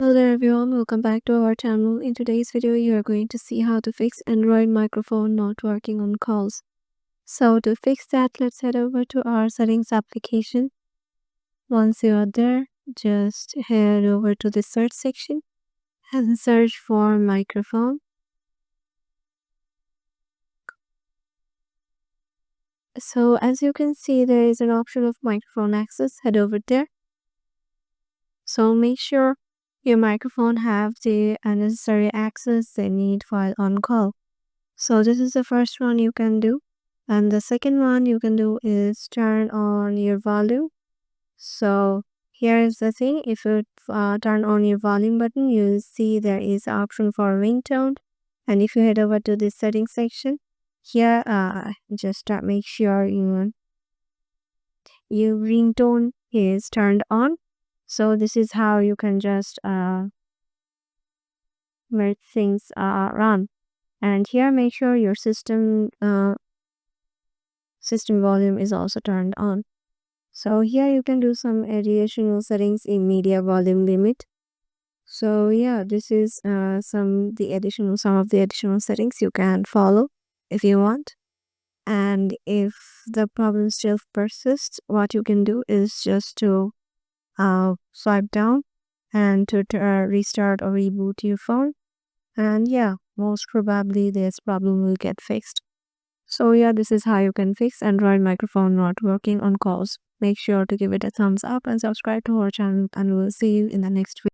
Hello there everyone, welcome back to our channel. In today's video, you are going to see how to fix Android microphone not working on calls. So to fix that, let's head over to our settings application. Once you are there, just head over to the search section and search for microphone. So as you can see, there is an option of microphone access. Head over there. So make sure your microphone have the necessary access they need while on call. So this is the first one you can do. And the second one you can do is turn on your volume. So here is the thing. If you turn on your volume button, you see there is option for ringtone. And if you head over to the settings section, here just make sure your ringtone is turned on. So this is how you can just make things run. And here make sure your system volume is also turned on. So here you can do some additional settings in media volume limit. So yeah, this is some of the additional settings you can follow if you want. And if the problem still persists, what you can do is just to swipe down and to restart or reboot your phone. And yeah, most probably this problem will get fixed. So yeah, this is how you can fix Android microphone not working on calls. Make sure to give it a thumbs up and subscribe to our channel, and we'll see you in the next video.